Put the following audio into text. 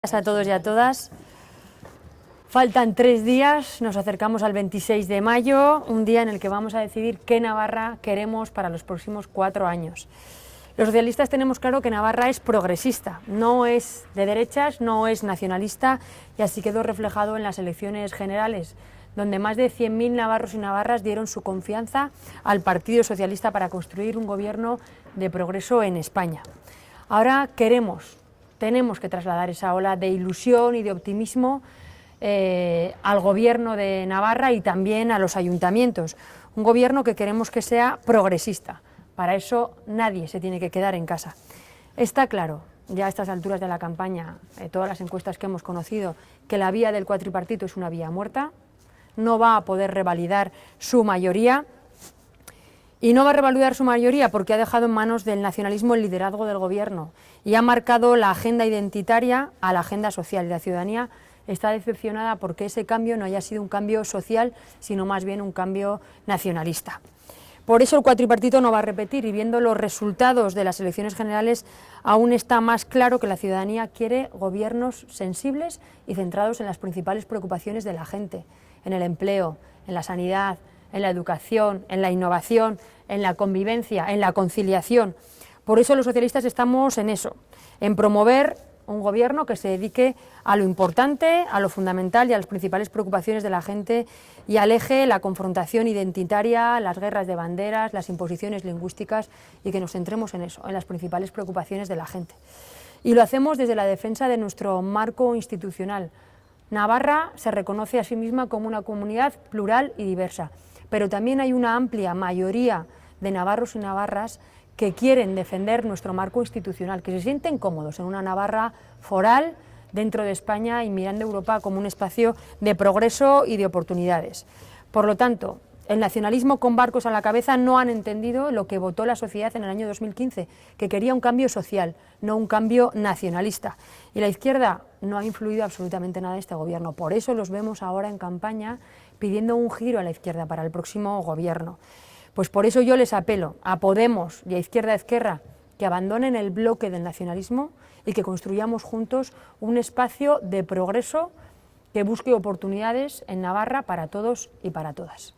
Gracias a todos y a todas. Faltan 3 días, nos acercamos al 26 de mayo, un día en el que vamos a decidir qué Navarra queremos para los próximos 4 años. Los socialistas tenemos claro que Navarra es progresista, no es de derechas, no es nacionalista, y así quedó reflejado en las elecciones generales, donde más de 100.000 navarros y navarras dieron su confianza al Partido Socialista para construir un gobierno de progreso en España. Ahora tenemos que trasladar esa ola de ilusión y de optimismo al gobierno de Navarra y también a los ayuntamientos. Un gobierno que queremos que sea progresista. Para eso nadie se tiene que quedar en casa. Está claro, ya a estas alturas de la campaña, todas las encuestas que hemos conocido, que la vía del cuatripartito es una vía muerta, no va a poder revalidar su mayoría. Y no va a revalidar su mayoría porque ha dejado en manos del nacionalismo el liderazgo del gobierno y ha marcado la agenda identitaria a la agenda social. Y la ciudadanía está decepcionada porque ese cambio no haya sido un cambio social, sino más bien un cambio nacionalista. Por eso el cuatripartito no va a repetir, y viendo los resultados de las elecciones generales aún está más claro que la ciudadanía quiere gobiernos sensibles y centrados en las principales preocupaciones de la gente, en el empleo, en la sanidad, en la educación, en la innovación, en la convivencia, en la conciliación. Por eso los socialistas estamos en eso, en promover un gobierno que se dedique a lo importante, a lo fundamental y a las principales preocupaciones de la gente y aleje la confrontación identitaria, las guerras de banderas, las imposiciones lingüísticas, y que nos centremos en eso, en las principales preocupaciones de la gente. Y lo hacemos desde la defensa de nuestro marco institucional. Navarra se reconoce a sí misma como una comunidad plural y diversa, pero también hay una amplia mayoría de navarros y navarras que quieren defender nuestro marco institucional, que se sienten cómodos en una Navarra foral dentro de España y mirando a Europa como un espacio de progreso y de oportunidades. Por lo tanto, el nacionalismo con barcos a la cabeza no han entendido lo que votó la sociedad en el año 2015, que quería un cambio social, no un cambio nacionalista. Y la izquierda no ha influido absolutamente nada en este gobierno. Por eso los vemos ahora en campaña pidiendo un giro a la izquierda para el próximo gobierno. Pues por eso yo les apelo a Podemos y a Izquierda Ezquerra que abandonen el bloque del nacionalismo y que construyamos juntos un espacio de progreso que busque oportunidades en Navarra para todos y para todas.